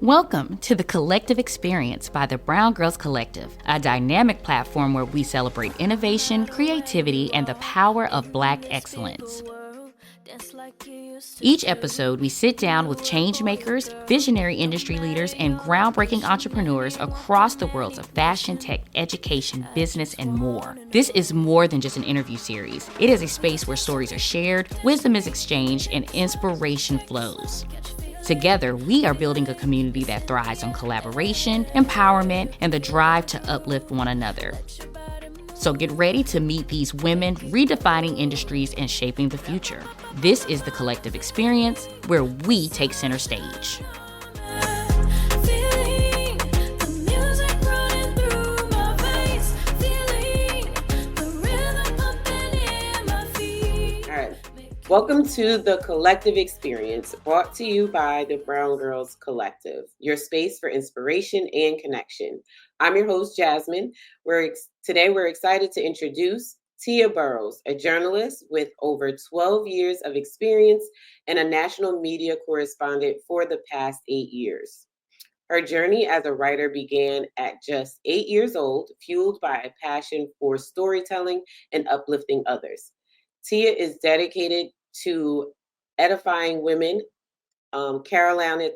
Welcome to the Collective Experience by the Brwngrlz Collective, a dynamic platform where we celebrate innovation, creativity, and the power of Black excellence. Each episode, we sit down with change makers, visionary industry leaders, and groundbreaking entrepreneurs across the worlds of fashion, tech, education, business, and more. This is more than just an interview series. It is a space where stories are shared, wisdom is exchanged, and inspiration flows. Together, we are building a community that thrives on collaboration, empowerment, and the drive to uplift one another. So get ready to meet these women redefining industries and shaping the future. This is the Collective Experience, where we take center stage. Welcome to the Collective Experience, brought to you by the Brwngrlz Collective, your space for inspiration and connection. I'm your host, Jasmine. Today we're excited to introduce Teia Burroughs, a journalist with over 12 years of experience and a national media correspondent for the past 8 years. Her journey as a writer began at just 8 years old, fueled by a passion for storytelling and uplifting others. Teia is dedicated to edifying women, Carolina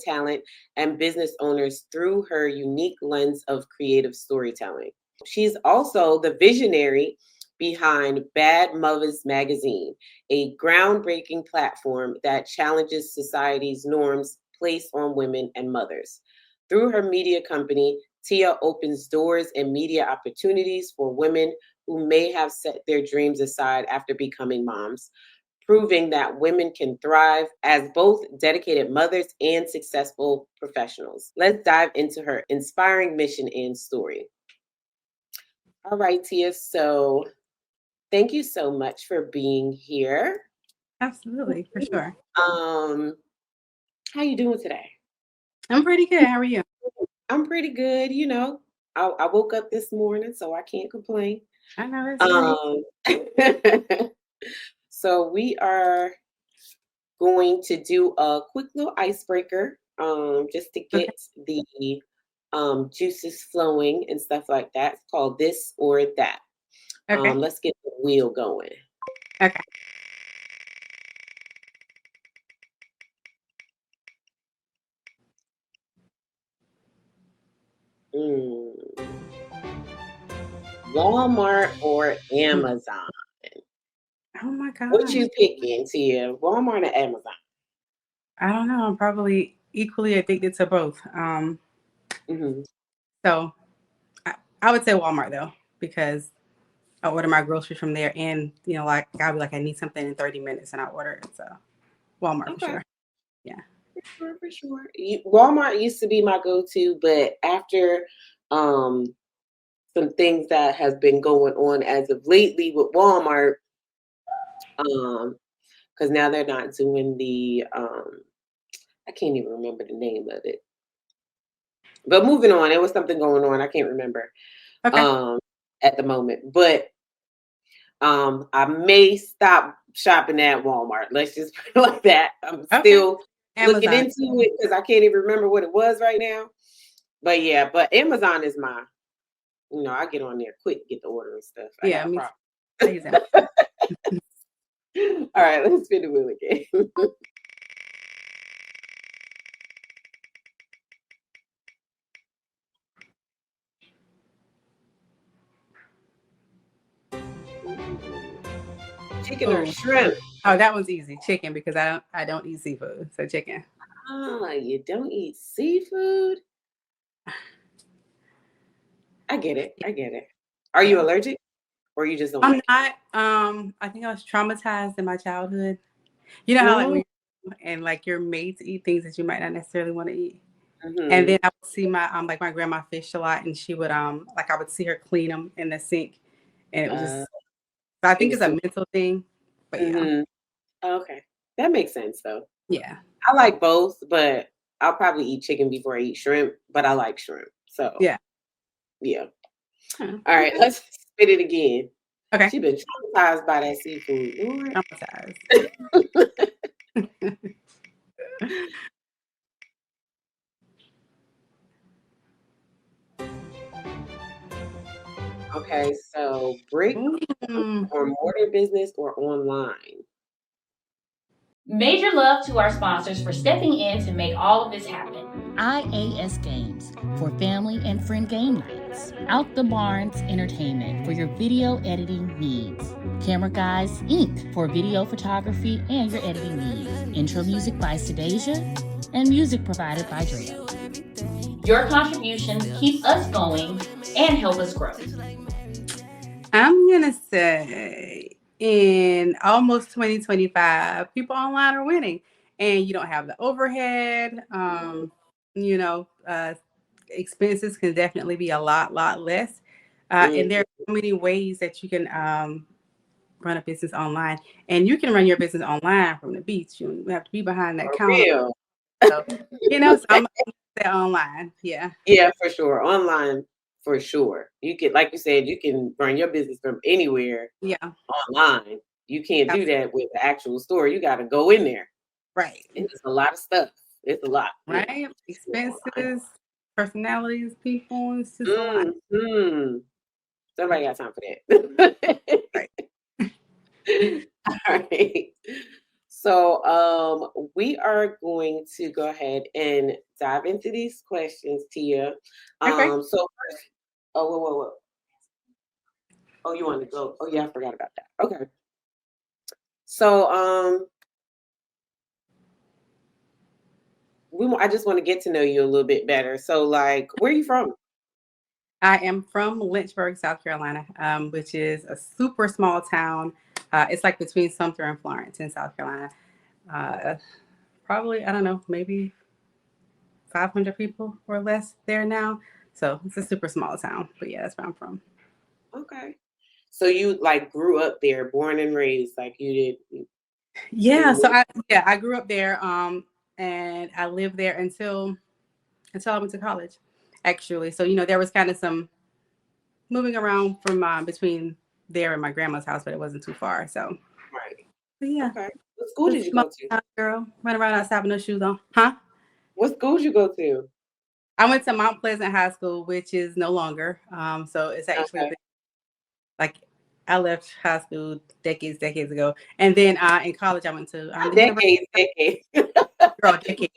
talent, and business owners through her unique lens of creative storytelling. She's also the visionary behind Bad Mothers Magazine, a groundbreaking platform that challenges society's norms placed on women and mothers. Through her media company, Teia opens doors and media opportunities for women who may have set their dreams aside after becoming moms, proving that women can thrive as both dedicated mothers and successful professionals. Let's dive into her inspiring mission and story. All right, Teia, so thank you so much for being here. Absolutely, for sure. How you doing today? I'm pretty good. How are you? I'm pretty good. You know, I woke up this morning, so I can't complain. I know it's So we are going to do a quick little icebreaker, just to get the juices flowing and stuff like that. It's called This or That. Okay. Let's get the wheel going. Okay. Walmart or Amazon? Oh my God. What you picking, Teia? Walmart or Amazon? I don't know. I'm probably equally addicted to both. So I would say Walmart though, because I order my groceries from there, and like I'll be like, I need something in 30 minutes, and I order it. So Walmart for sure. Yeah. For sure. Walmart used to be my go-to, but after some things that has been going on as of lately with Walmart, because now they're not doing the I can't even remember the name of it. But moving on, there was something going on. I can't remember at the moment. But I may stop shopping at Walmart. Let's just put it like that. I'm still looking into it because I can't even remember what it was right now. But yeah, but Amazon is my, I get on there quick, get the order and stuff. All right, let's spin the wheel again. Chicken or shrimp? Oh, that one's easy. Chicken, because I don't eat seafood. So chicken. Oh, you don't eat seafood? I get it. Are you allergic? Or you just don't? I'm not. I think I was traumatized in my childhood. You know how like you're made to eat things that you might not necessarily want to eat. And then I would see my grandma fish a lot, and she would I would see her clean them in the sink, and it was just. So I think it's a mental thing, but yeah. Okay, that makes sense though. Yeah, I like both, but I'll probably eat chicken before I eat shrimp. But I like shrimp, so yeah. All right, let's spit it again. Okay. She been traumatized by that seafood. Traumatized. brick or mortar business or online? Major love to our sponsors for stepping in to make all of this happen. IAS Games for family and friend game nights. Out the Barns Entertainment for your video editing needs. Camera Guys Inc. for video photography and your editing needs. Intro music by Sedasia and music provided by Drwn. Your contributions keep us going and help us grow. I'm going to say in almost 2025, people online are winning. And you don't have the overhead. Expenses can definitely be a lot less. And there are so many ways that you can run a business online. And you can run your business online from the beach. You don't have to be behind that counter. Real. So, so I'm going to say online. Yeah. Yeah, for sure. Online. For sure. You can, like you said, you can run your business from anywhere. Yeah. Online. You can't do that with the actual store. You got to go in there. Right. It's a lot of stuff. It's a lot. Right. Yeah. Expenses, personalities, people. It's just a lot. Somebody got time for that. Right. All right. So we are going to go ahead and dive into these questions, Teia. Okay. So first, whoa. Oh, you want to go? Oh, yeah, I forgot about that. Okay. So I just want to get to know you a little bit better. So, like, where are you from? I am from Lynchburg, South Carolina, which is a super small town. It's like between Sumter and Florence in South Carolina. Probably, I don't know, maybe 500 people or less there now. So it's a super small town. But yeah, that's where I'm from. Okay. So you like grew up there, born and raised, like you did? Yeah. So I grew up there, and I lived there until I went to college, actually. So there was kind of some moving around from between there and my grandma's house, but it wasn't too far. So right. But yeah. Okay. What school did you go to? Girl, run around outside with no shoes on. Huh? What school did you go to? I went to Mount Pleasant High School, which is no longer. So it's actually like I left high school decades ago, and then in college I went to decades. Girl, decades.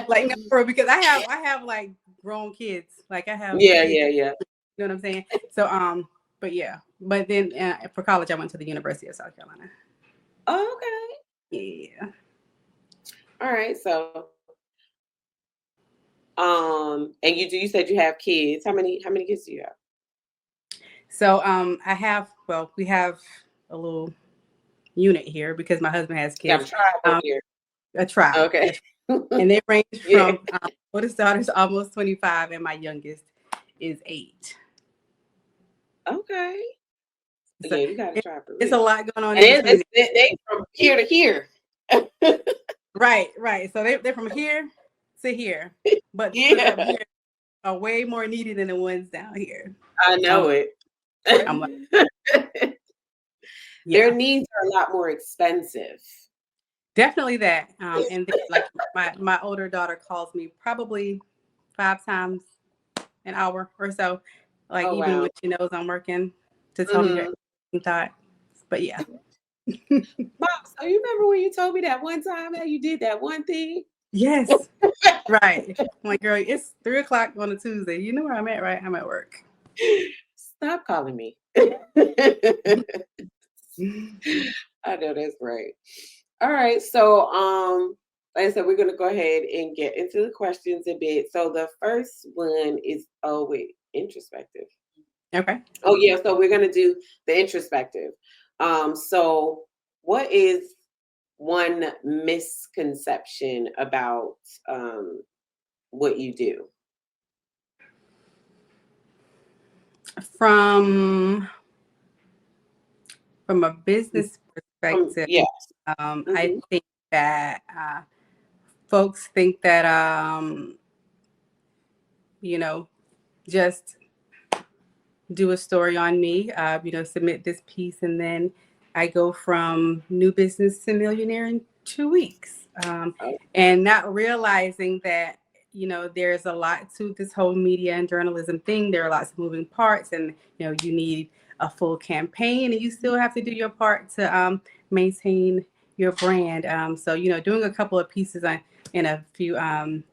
Like no, because I have like grown kids. Like I have. Yeah. You know what I'm saying? So but then for college I went to the University of South Carolina. Oh, okay. Yeah. All right. So, and you said you have kids. How many kids do you have? So, we have a little unit here because my husband has kids. A tribe. Okay. And they range from oldest daughter's almost 25 and my youngest is 8. Okay. So, yeah, you got a tribe. It's a lot going on. And they from here to here. Right. So they're from here to here, but here are way more needed than the ones down here. I know it. I'm like, Their needs are a lot more expensive. Definitely that. And then, like my older daughter calls me probably 5 times an hour or so, like even when she knows I'm working, to tell me her thoughts. But yeah. Mom, so you remember when you told me that one time how you did that one thing? Yes. Right. I'm like, girl, it's 3:00 on a Tuesday. You know where I'm at, right? I'm at work. Stop calling me. I know that's right. All right. So like I said, we're gonna go ahead and get into the questions a bit. So the first one is introspective. Okay. Oh yeah, so we're gonna do the introspective. So what is one misconception about what you do? From a business perspective, yes. I think that folks think that just do a story on me, submit this piece, and then I go from new business to millionaire in 2 weeks. And not realizing that, there's a lot to this whole media and journalism thing. There are lots of moving parts, and you need a full campaign, and you still have to do your part to maintain your brand. So doing a couple of pieces in a few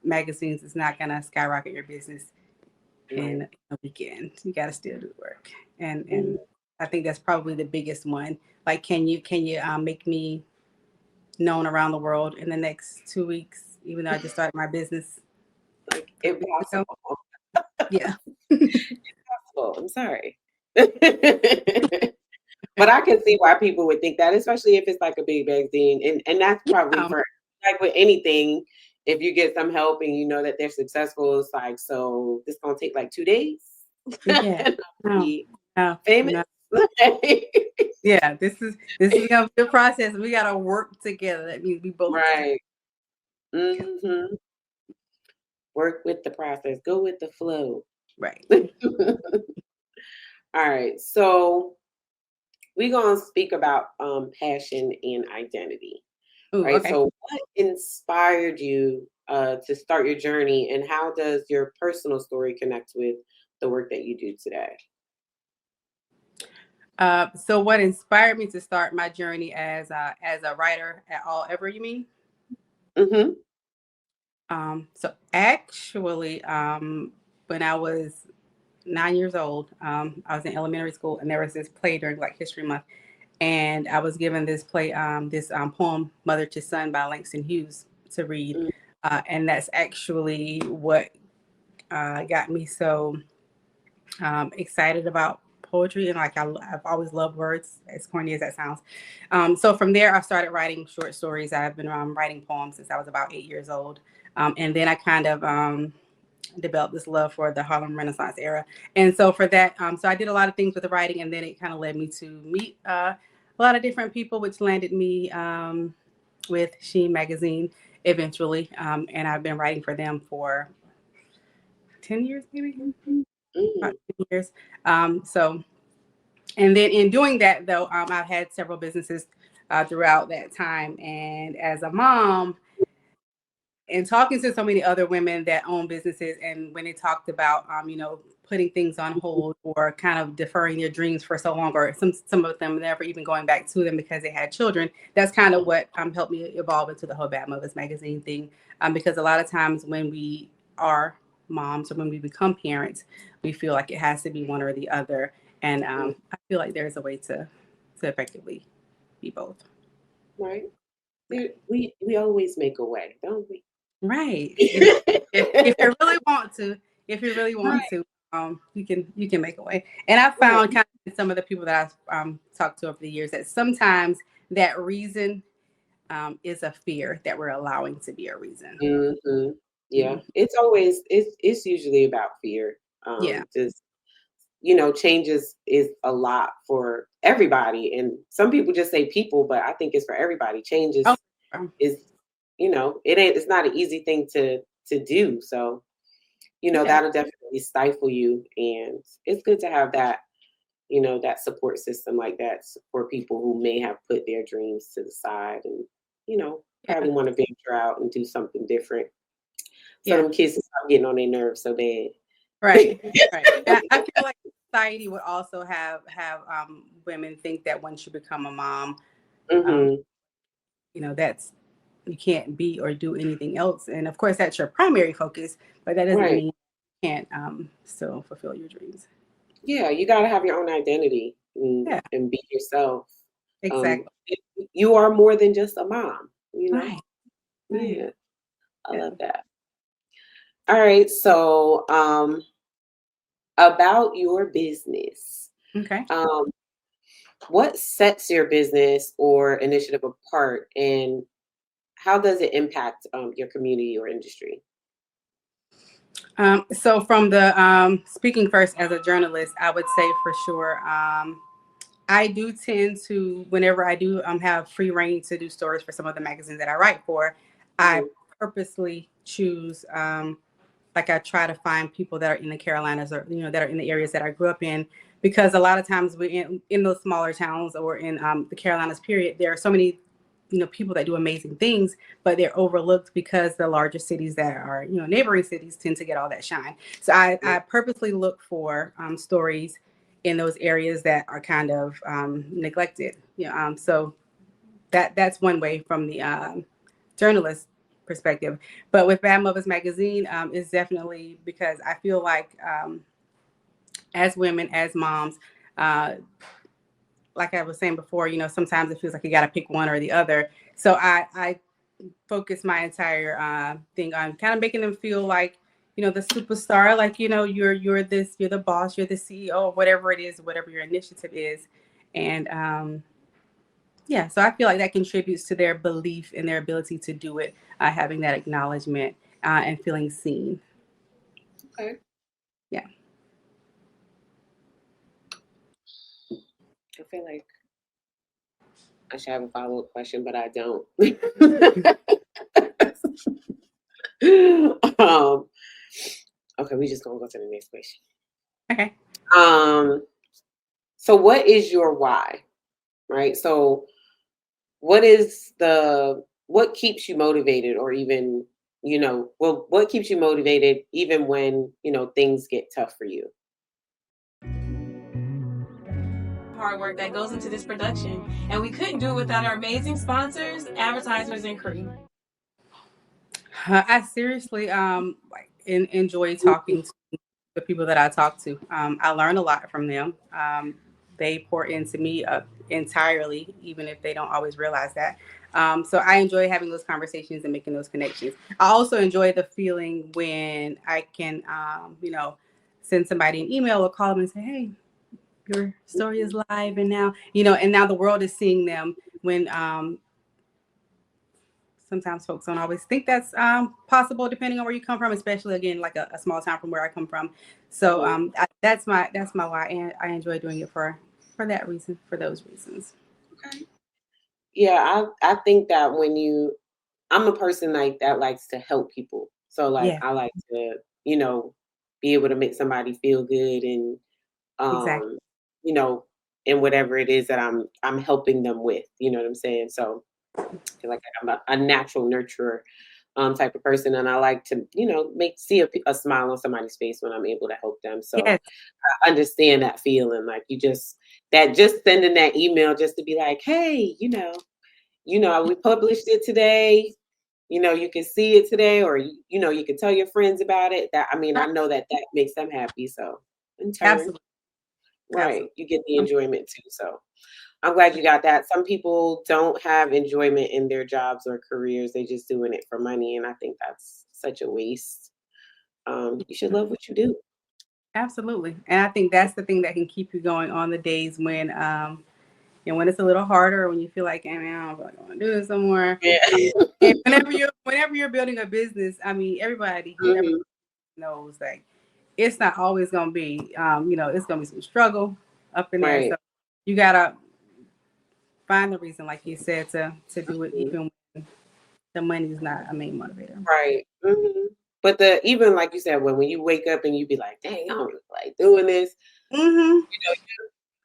magazines is not gonna skyrocket your business in a weekend. You got to still do the work, and I think that's probably the biggest one. Like, can you make me known around the world in the next 2 weeks, even though I just started my business? Like, impossible. Yeah. Impossible. I'm sorry. But I can see why people would think that, especially if it's like a big magazine. And that's probably for, like, with anything, if you get some help and you know that they're successful, it's like, so this gonna take like 2 days. Yeah. No, famous. No. Yeah, this is gonna be a process. We gotta work together. That means we both right. Mm-hmm. Work with the process. Go with the flow. Right. All right. So we're gonna speak about passion and identity. Ooh, right. Okay. So what inspired you to start your journey, and how does your personal story connect with the work that you do today? So what inspired me to start my journey as a writer at all ever, you mean? Mm-hmm. So actually, when I was 9 years old, I was in elementary school, and there was this play during Black History Month, and I was given this play, this poem, Mother to Son by Langston Hughes, to read, and that's actually what got me so excited about poetry, and like I've always loved words, as corny as that sounds. So from there, I started writing short stories. I've been writing poems since I was about 8 years old, and then I kind of developed this love for the Harlem Renaissance era. And so for that, so I did a lot of things with the writing, and then it kind of led me to meet a lot of different people, which landed me with She Magazine eventually, and I've been writing for them for 10 years, maybe. About 10 years. So, and then in doing that, though, I've had several businesses throughout that time. And as a mom, and talking to so many other women that own businesses, and when they talked about, putting things on hold or kind of deferring their dreams for so long, or some of them never even going back to them because they had children, that's kind of what helped me evolve into the whole Bad Mothers magazine thing. Because a lot of times when we are moms, or when we become parents, we feel like it has to be one or the other. And I feel like there's a way to effectively be both. Right. We always make a way, don't we? Right. If you really want to, you can make a way. And I found kind of some of the people that I've talked to over the years that sometimes that reason is a fear that we're allowing to be a reason. Mm-hmm. Yeah, it's usually about fear. Just changes is a lot for everybody, and some people just say people, but I think it's for everybody. Changes is it's not an easy thing to do. So that'll definitely stifle you, and it's good to have that that support system like that for people who may have put their dreams to the side and probably want to venture out and do something different. So them kids start getting on their nerves so bad. Right. I feel like society would also have women think that once you become a mom, that's, you can't be or do anything else. And of course, that's your primary focus, but that doesn't mean you can't still fulfill your dreams. Yeah, you got to have your own identity and be yourself. Exactly. You are more than just a mom, Right. Yeah, I love that. All right, so about your business. Okay. What sets your business or initiative apart, and how does it impact your community or industry? So from the speaking first as a journalist, I would say for sure, I do tend to, whenever I do have free reign to do stories for some of the magazines that I write for, I purposely choose, like I try to find people that are in the Carolinas, or that are in the areas that I grew up in, because a lot of times we in those smaller towns or in the Carolinas period, there are so many people that do amazing things, but they're overlooked because the larger cities that are, neighboring cities tend to get all that shine. So I purposely look for stories in those areas that are kind of neglected. So that's one way from the journalist perspective. But with Bad Mothers Magazine, is definitely because I feel like as women, as moms, like I was saying before, sometimes it feels like you got to pick one or the other. So I focus my entire thing on kind of making them feel like, the superstar, like, you're the boss, you're the CEO, whatever it is, whatever your initiative is. And so I feel like that contributes to their belief in their ability to do it, having that acknowledgement and feeling seen. Okay. Yeah. I feel like I should have a follow-up question, but I don't. Okay, we just gonna go to the next question. Okay. So what is your why? Right? So what keeps you motivated, or even, what keeps you motivated even when, things get tough for you? Hard work that goes into this production, and we couldn't do it without our amazing sponsors, advertisers, and crew. I seriously enjoy talking to the people that I talk to. I learn a lot from them. They pour into me entirely, even if they don't always realize that. So I enjoy having those conversations and making those connections. I also enjoy the feeling when I can, send somebody an email or call them and say, hey, your story is live. And now, and now the world is seeing them when sometimes folks don't always think that's possible, depending on where you come from, especially, again, like a small town from where I come from. So that's my why, and I enjoy doing it for that reason, for those reasons. Okay. Yeah, I think that I'm a person like that likes to help people. So like I like to, be able to make somebody feel good, and Exactly. And whatever it is that I'm helping them with, you know what I'm saying? So I feel like I'm a natural nurturer type of person, and I like to, see a smile on somebody's face when I'm able to help them. So Yes. I understand that feeling, like just sending that email just to be like, hey, we published it today. You can see it today, or you can tell your friends about it. I know that makes them happy. So in turn, Absolutely. right, Absolutely. you get the enjoyment too. So I'm glad you got that. Some people don't have enjoyment in their jobs or careers. They just doing it for money, and I think that's such a waste. You should love what you do. Absolutely. And I think that's the thing that can keep you going on the days when when it's a little harder, when you feel like, I don't really want to do this somewhere. Yeah. And whenever you're building a business, everybody knows, like, it's not always gonna be it's gonna be some struggle up in there. Right. So you gotta find the reason, like you said, to do it, even when the money's not a main motivator. Right. Mm-hmm. But even like you said, when you wake up and you be like, dang, I don't really like doing this. Mm-hmm.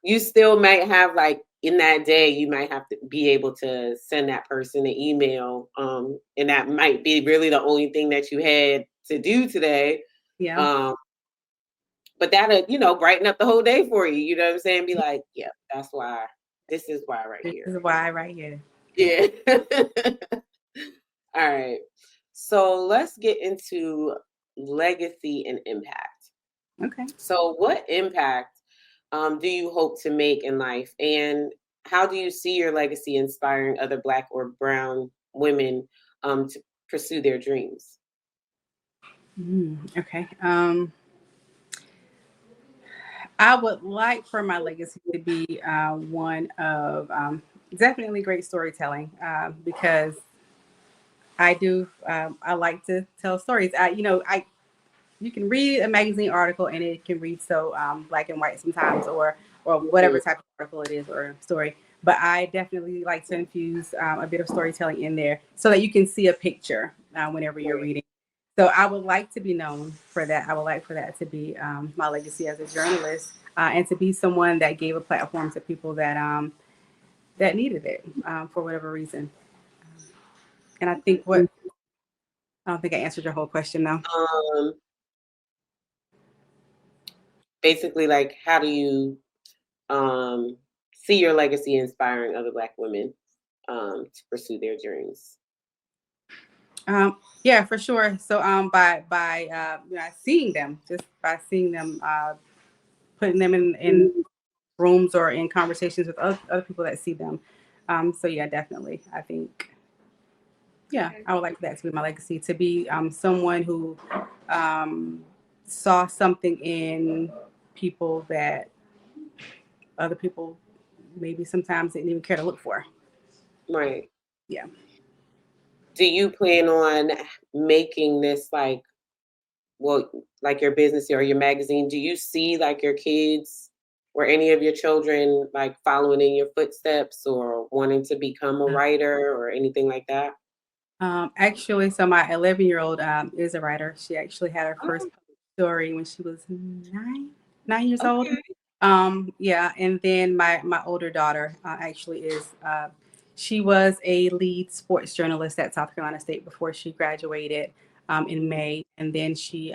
You still might have, like, in that day, you might have to be able to send that person an email. And that might be really the only thing that you had to do today. Yeah. But that'll, brighten up the whole day for you. You know what I'm saying? Be like, yeah, that's why. This is why right here. This is why right here. Yeah. All right. So let's get into legacy and impact. Okay. So what impact do you hope to make in life? And how do you see your legacy inspiring other Black or brown women to pursue their dreams? Okay. I would like for my legacy to be one of definitely great storytelling, because I do. I like to tell stories. You can read a magazine article and it can read so black and white sometimes, or whatever type of article it is or story. But I definitely like to infuse a bit of storytelling in there so that you can see a picture whenever you're reading. So I would like to be known for that. I would like for that to be my legacy as a journalist, and to be someone that gave a platform to people that that needed it for whatever reason. And I think I don't think I answered your whole question though. Basically, like, how do you see your legacy inspiring other Black women to pursue their dreams? Yeah, for sure. So by seeing them, just by seeing them, putting them in rooms or in conversations with other people that see them. So yeah, definitely. I think, yeah, I would like that to be my legacy, to be someone who saw something in people that other people maybe sometimes didn't even care to look for. Right. Yeah. Do you plan on making this like your business or your magazine? Do you see like your kids or any of your children like following in your footsteps or wanting to become a writer or anything like that? Actually, so my 11-year-old is a writer. She actually had her first Oh, story when she was 9 years old. okay. Yeah, and then my older daughter actually is. She was a lead sports journalist at South Carolina State before she graduated in May, and then she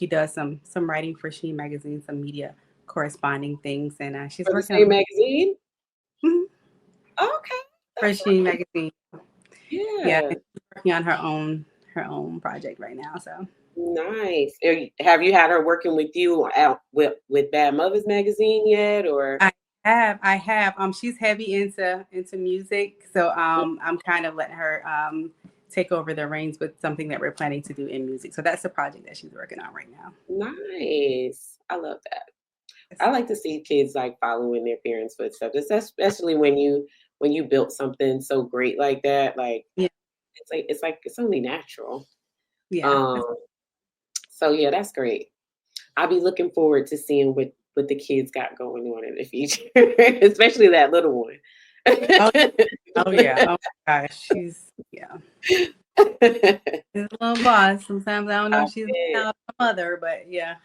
does some writing for She Magazine, some media corresponding things, and she's For the working same on magazine? Mhm, Okay. for That's She Magazine. Yeah, yeah. and she's working on her own project right now. So. Nice. Have you had her working with you out with Bad Mothers magazine yet or I have. She's heavy into music, so I'm kind of letting her take over the reins with something that we're planning to do in music. So that's the project that she's working on right now. nice. I love that. Yes. I like to see kids like following their parents' footsteps, especially when you built something so great like that. Like Yeah, it's only natural. yeah, Um, so yeah, that's great. I'll be looking forward to seeing what the kids got going on in the future, especially that little one. oh, oh yeah, oh my gosh, she's a little boss. Sometimes I don't know I if she's bet. a mother, but yeah.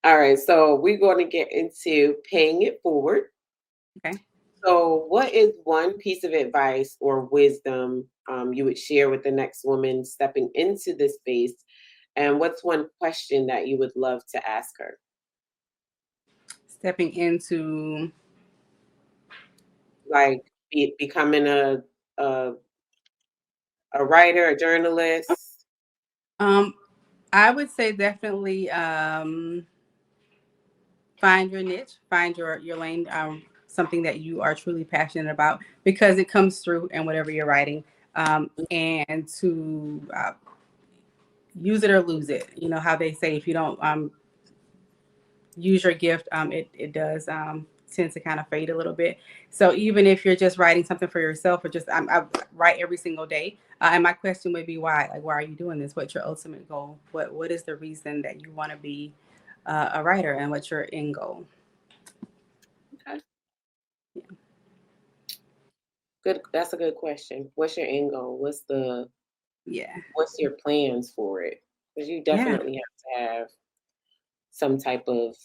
All right, so we're going to get into paying it forward. Okay. So, what is one piece of advice or wisdom you would share with the next woman stepping into this space? And what's one question that you would love to ask her? Stepping into Like becoming a a writer, a journalist. um I would say definitely find your niche, find your lane, something that you are truly passionate about, because it comes through in whatever you're writing, and to use it or lose it. You know how they say, if you don't use your gift, it does tend to kind of fade a little bit. So even if you're just writing something for yourself, or just I write every single day, and my question would be why? Like, why are you doing this? What's your ultimate goal? What is the reason that you want to be a writer, and what's your end goal? Okay. Yeah. Good. That's a good question. What's your end goal? Yeah. What's your plans for it? Because you Yeah. definitely have to have some type of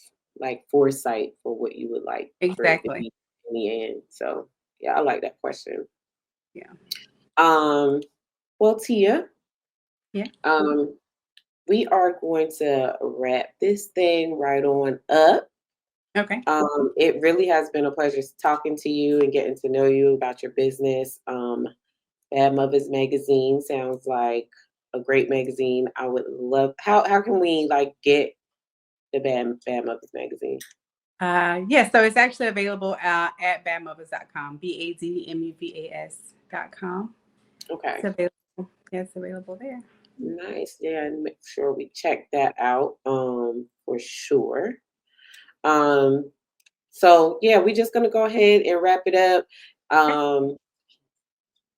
like foresight for what you would like for it to Exactly. be in the end. So yeah, I like that question. Yeah. Um, well, Tia, Yeah. um, we are going to wrap this thing right on up. Okay. It really has been a pleasure talking to you and getting to know you about your business. Bad Mothers magazine sounds like a great magazine. I would love. How can we like get the Bad Mothers magazine? Yeah, so it's actually available at badmothers.com, badmuvas.com. Okay. It's available. Yeah, it's available there. Nice. Yeah, and make sure we check that out for sure. Um so yeah, we're just gonna go ahead and wrap it up. Okay. Um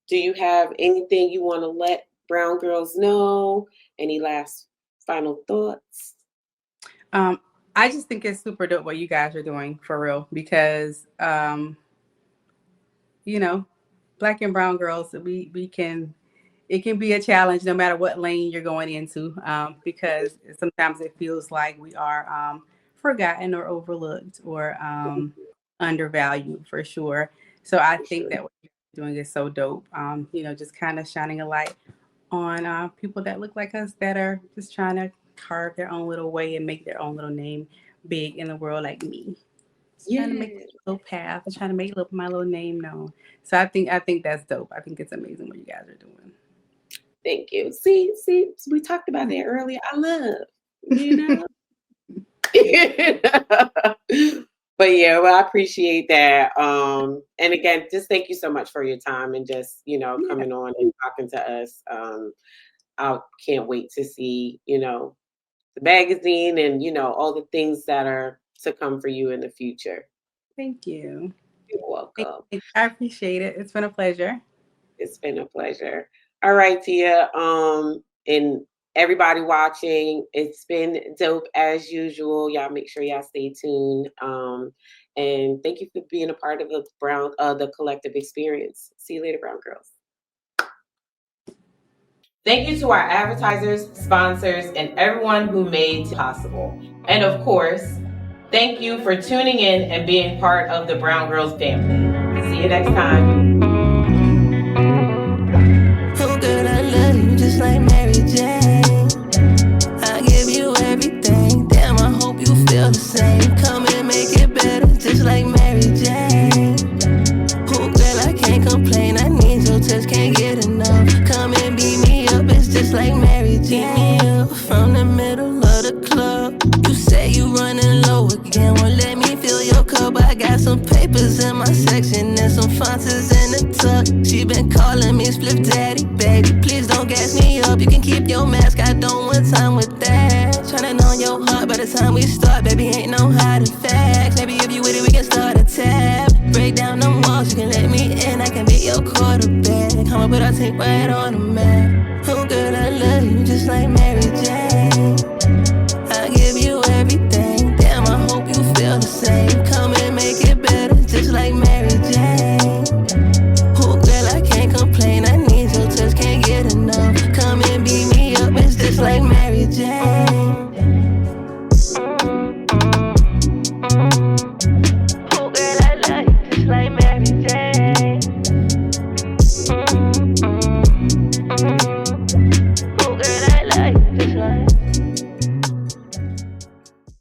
do you have anything you want to let Brwngrlz know? Any last final thoughts? Um, I just think it's super dope what you guys are doing, for real, because you know, black and brown girls, we can, it can be a challenge no matter what lane you're going into, because sometimes it feels like we are forgotten or overlooked or undervalued, for sure. So I For think sure. that what you're doing is so dope. Just kind of shining a light on people that look like us that are just trying to carve their own little way and make their own little name big in the world, like me. Trying to make a little path, trying to make my little name known. So I think that's dope. I think it's amazing what you guys are doing. Thank you. See, we talked about that earlier. I love, But yeah, well, I appreciate that. And again, just thank you so much for your time and just, coming on and talking to us. I can't wait to see, the magazine and, all the things that are to come for you in the future. Thank you. You're welcome. I appreciate it. It's been a pleasure. It's been a pleasure. All right, Teia. And everybody watching, it's been dope as usual. Y'all make sure y'all stay tuned. And thank you for being a part of the collective experience. See you later, Brwngrlz. Thank you to our advertisers, sponsors, and everyone who made it possible. And of course, thank you for tuning in and being part of the Brwngrlz family. See you next time. Oh girl, I love you just like Mary Jane. I give you everything. Damn, I hope you feel the same. Come and make it better just like Mary Jane. Oh girl, I can't complain. I need your touch, can't get enough. Come and beat me up, it's just like Mary Jane. Beat me up from the middle of the club. You say you running low again, well let me fill your cup. I got some papers in my section and some fonts in the tuck. She been calling me Split Daddy, baby. Please don't gas me up. You can keep your mask, I don't want time with that. Tryna know your heart by the time we start, baby. Ain't no hiding facts. Maybe if you with it, we can start a tab. Break down them walls, you can let me in. I can be your quarterback. Come on, put our team right on the map. Oh girl, I love you just like Mary Jane. I give you everything. Damn, I hope you feel the same. Come and make it better, just like Mary Jane. Oh girl, I can't complain. I need your touch, can't get enough. Come and beat me up, it's just like Mary Jane. Oh girl, I love you just like Mary Jane.